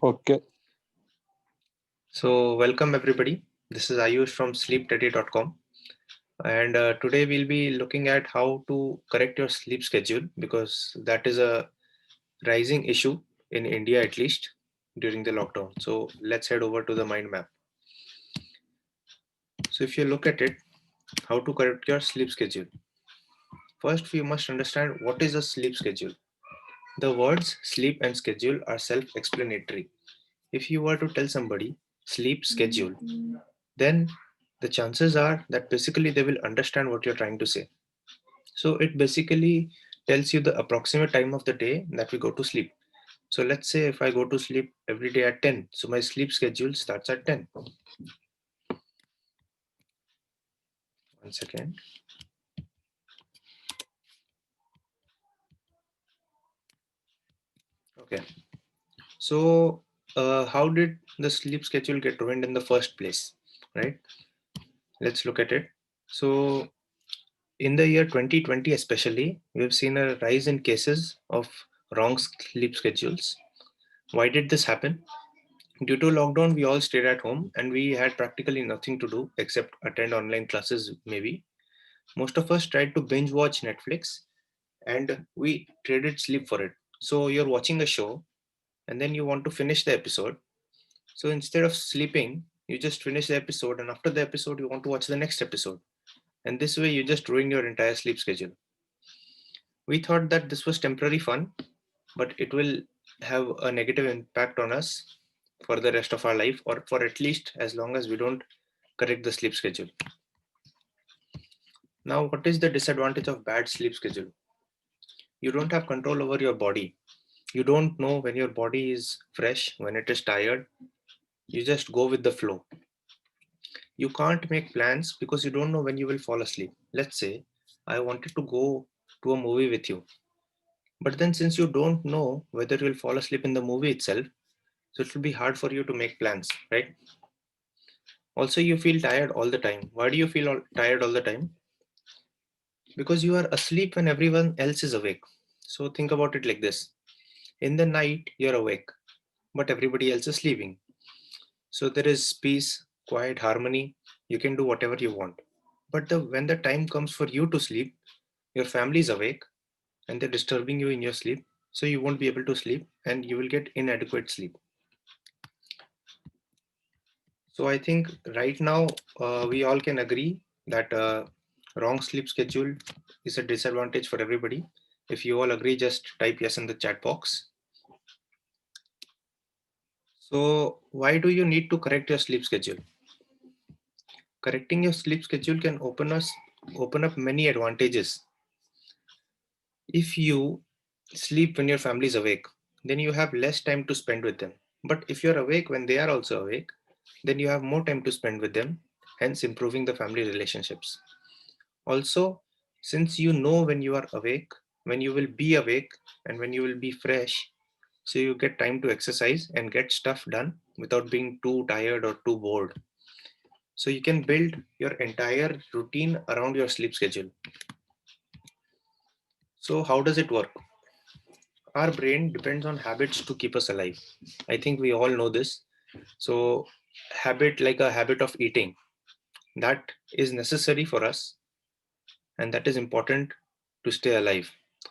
Okay. So, welcome everybody. This is Ayush from sleepteddy.com. And today we'll be looking at how to correct your sleep schedule because that is a rising issue in India, at least during the lockdown. So, let's head over to the mind map. So, if you look at it, how to correct your sleep schedule. First, we must understand what is a sleep schedule. The words sleep and schedule are self explanatory. If you were to tell somebody sleep schedule, then the chances are that basically they will understand what you're trying to say. So it basically tells you the approximate time of the day that we go to sleep. So let's say if I go to sleep every day at 10, so my sleep schedule starts at 10. One second. Okay. So how did the sleep schedule get ruined in the first place? Right? Let's look at it. So in the year 2020 especially, we've seen a rise in cases of wrong sleep schedules. Why did this happen? Due to lockdown, we all stayed at home and we had practically nothing to do except attend online classes, maybe. Most of us tried to binge watch Netflix and we traded sleep for it. So you're watching a show and then you want to finish the episode. So instead of sleeping, you just finish the episode, and after the episode, you want to watch the next episode. And this way, you just ruin your entire sleep schedule. We thought that this was temporary fun, but it will have a negative impact on us for the rest of our life, or for at least as long as we don't correct the sleep schedule. Now, what is the disadvantage of bad sleep schedule? You don't have control over your body. You don't know when your body is fresh, when it is tired. You just go with the flow. You can't make plans because you don't know when you will fall asleep. Let's say I wanted to go to a movie with you, but then since you don't know whether you'll fall asleep in the movie itself, so it will be hard for you to make plans, right? Also, you feel tired all the time. Why do you feel tired all the time? Because you are asleep when everyone else is awake. So think about it like this. In the night, you're awake, but everybody else is sleeping. So there is peace, quiet, harmony. You can do whatever you want. But when the time comes for you to sleep, your family is awake and they're disturbing you in your sleep. So you won't be able to sleep and you will get inadequate sleep. So I think right now we all can agree that wrong sleep schedule is a disadvantage for everybody. If you all agree, just type yes in the chat box. So why do you need to correct your sleep schedule? Correcting your sleep schedule can open up many advantages. If you sleep when your family is awake, then you have less time to spend with them. But if you're awake when they are also awake, then you have more time to spend with them, hence improving the family relationships. Also, since you know when you are awake, when you will be awake, and when you will be fresh, so you get time to exercise and get stuff done without being too tired or too bored. So you can build your entire routine around your sleep schedule. So how does it work? Our brain depends on habits to keep us alive. I think we all know this. So habit, like a habit of eating, that is necessary for us and that is important to stay alive.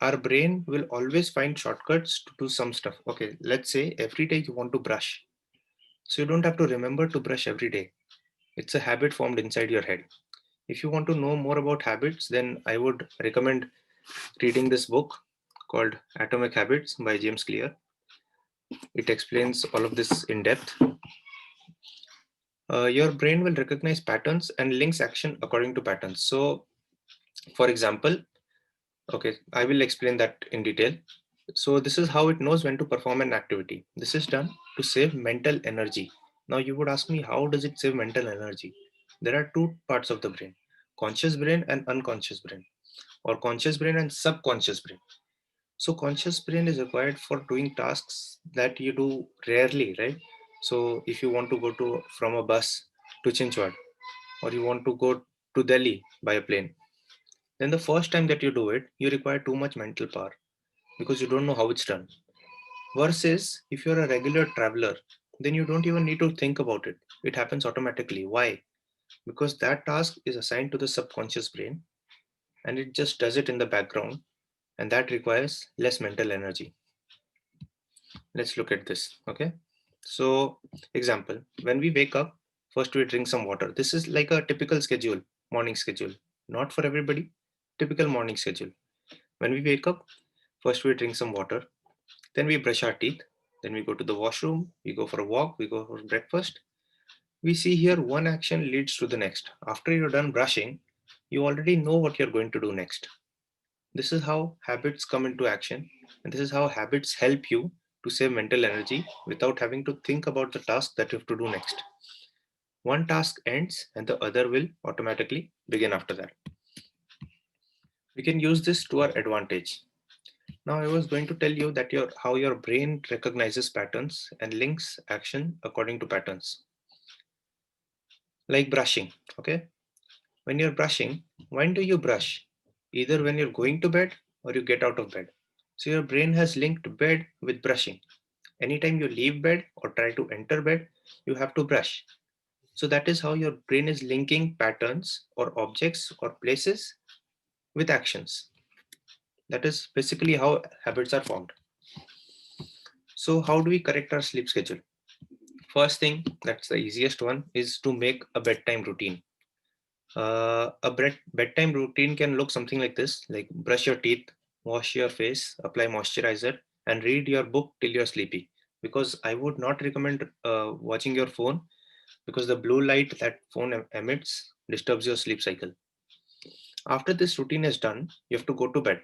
Our brain will always find shortcuts to do some stuff. Okay, let's say every day you want to brush. So you don't have to remember to brush every day. It's a habit formed inside your head. If you want to know more about habits, then I would recommend reading this book called Atomic Habits by James Clear. It explains all of this in depth. Your brain will recognize patterns and links action according to patterns. So, for example, okay, I will explain that in detail. So, this is how it knows when to perform an activity. This is done to save mental energy. Now, you would ask me, how does it save mental energy? There are two parts of the brain, conscious brain and unconscious brain, or conscious brain and subconscious brain. So conscious brain is required for doing tasks that you do rarely, right? So if you want to go to from a bus to Chinchwad, or you want to go to Delhi by a plane, then the first time that you do it, you require too much mental power because you don't know how it's done. Versus if you're a regular traveler, then you don't even need to think about it. It happens automatically. Why? Because that task is assigned to the subconscious brain and it just does it in the background, and that requires less mental energy. Let's look at this. Okay. So, example, when we wake up, first we drink some water. This is like a typical schedule, morning schedule. Not for everybody, typical morning schedule. When we wake up, first we drink some water, then we brush our teeth, then we go to the washroom, we go for a walk, we go for breakfast. We see here one action leads to the next. After you're done brushing, you already know what you're going to do next. This is how habits come into action, and this is how habits help you to save mental energy without having to think about the task that you have to do next. One task ends and the other will automatically begin after that. We can use this to our advantage. Now I was going to tell you that how your brain recognizes patterns and links action according to patterns. Like brushing, okay? When you're brushing, when do you brush? Either when you're going to bed or you get out of bed. So your brain has linked bed with brushing. Anytime you leave bed or try to enter bed, you have to brush. So that is how your brain is linking patterns or objects or places with actions. That is basically how habits are formed. So how do we correct our sleep schedule? First thing, that's the easiest one, is to make a bedtime routine. Bedtime routine can look something like this, like brush your teeth, wash your face, apply moisturizer, and read your book till you're sleepy. Because I would not recommend watching your phone, because the blue light that phone emits disturbs your sleep cycle. After this routine is done, you have to go to bed.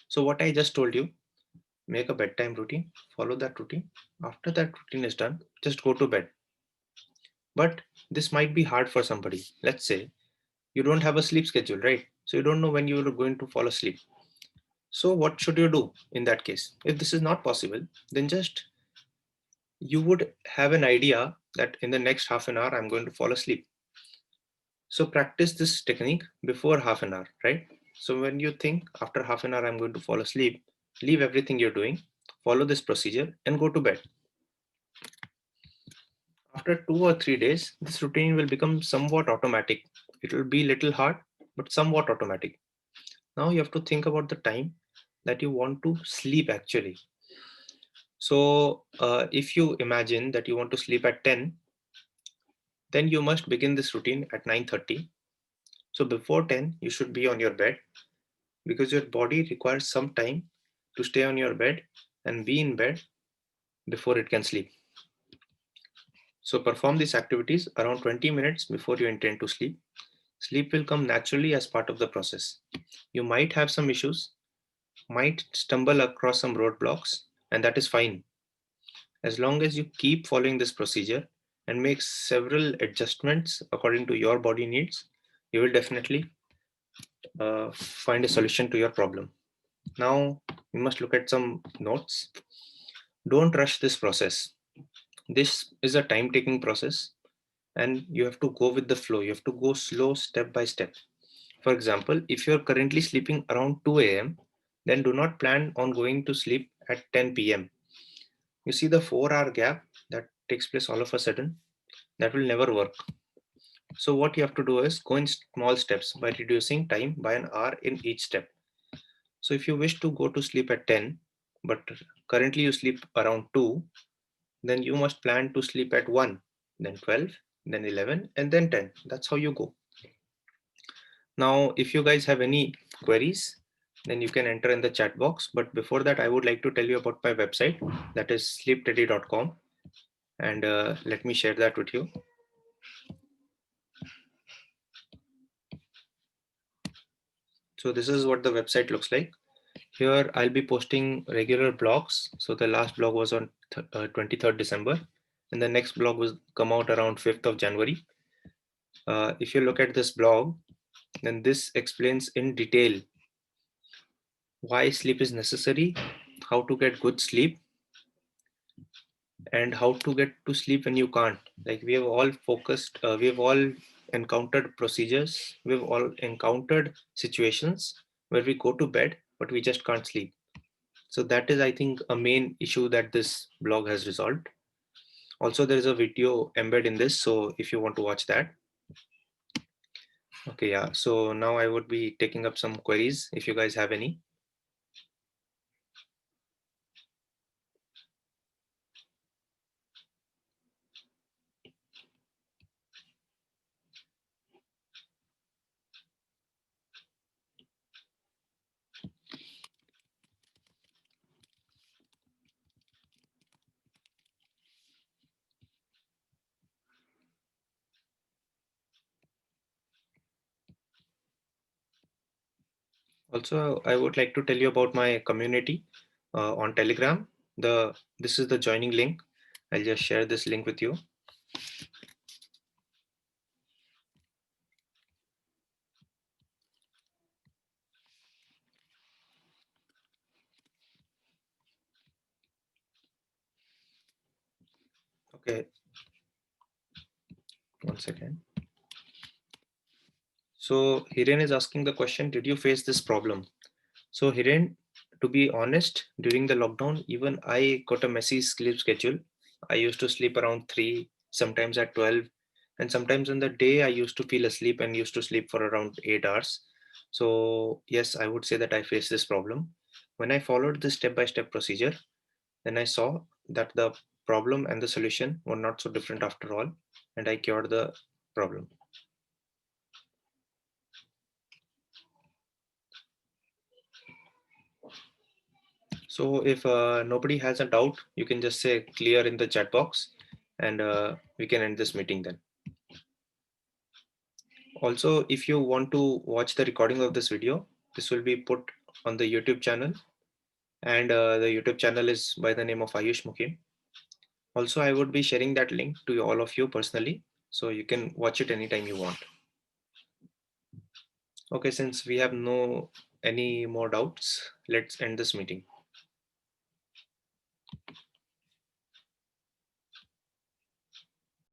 So what I just told you, make a bedtime routine, follow that routine. After that routine is done, just go to bed. But this might be hard for somebody. Let's say you don't have a sleep schedule, right? So you don't know when you are going to fall asleep. So what should you do in that case? If this is not possible, then just you would have an idea that in the next half an hour I'm going to fall asleep. So practice this technique before half an hour, right? So when you think after half an hour I'm going to fall asleep, leave everything you're doing, follow this procedure and go to bed. After 2 or 3 days, this routine will become somewhat automatic. It will be little hard, but somewhat automatic. Now you have to think about the time that you want to sleep actually. So if you imagine that you want to sleep at 10, then you must begin this routine at 9:30. So before 10, you should be on your bed, because your body requires some time to stay on your bed and be in bed before it can sleep. So perform these activities around 20 minutes before you intend to sleep. Sleep will come naturally as part of the process. You might have some issues, might stumble across some roadblocks, and that is fine. As long as you keep following this procedure and make several adjustments according to your body needs, you will definitely find a solution to your problem. Now, you must look at some notes. Don't rush this process. This is a time taking process and you have to go with the flow. You have to go slow, step by step. For example, if you're currently sleeping around 2 a.m., then do not plan on going to sleep at 10 p.m. You see the 4 hour gap that takes place all of a sudden? That will never work. So what you have to do is go in small steps by reducing time by an hour in each step. So if you wish to go to sleep at 10, but currently you sleep around 2, then you must plan to sleep at 1, then 12, then 11, and then 10. That's how you go. Now, if you guys have any queries, then you can enter in the chat box. But before that, I would like to tell you about my website, that is sleepteddy.com. And let me share that with you. So this is what the website looks like. Here I'll be posting regular blogs. So the last blog was on 23rd December, and the next blog will come out around 5th of January. If you look at this blog, then this explains in detail why sleep is necessary, how to get good sleep, and how to get to sleep when you can't. Like we have all encountered procedures, we've all encountered situations where we go to bed, but we just can't sleep. So that is, I think, a main issue that this blog has resolved. Also, there is a video embed in this, so if you want to watch that. Okay, yeah. So now I would be taking up some queries if you guys have any. Also, I would like to tell you about my community on Telegram. This is the joining link. I'll just share this link with you. Okay, one second. So Hiren is asking the question, did you face this problem? So Hiren, to be honest, during the lockdown, even I got a messy sleep schedule. I used to sleep around 3, sometimes at 12, and sometimes in the day I used to feel asleep and used to sleep for around 8 hours. So yes, I would say that I faced this problem. When I followed this step-by-step procedure, then I saw that the problem and the solution were not so different after all, and I cured the problem. So if nobody has a doubt, you can just say clear in the chat box, and we can end this meeting then. Also, if you want to watch the recording of this video, this will be put on the YouTube channel, and the YouTube channel is by the name of Ayush Mukim. Also, I would be sharing that link to all of you personally, so you can watch it anytime you want. Okay, since we have no any more doubts, let's end this meeting.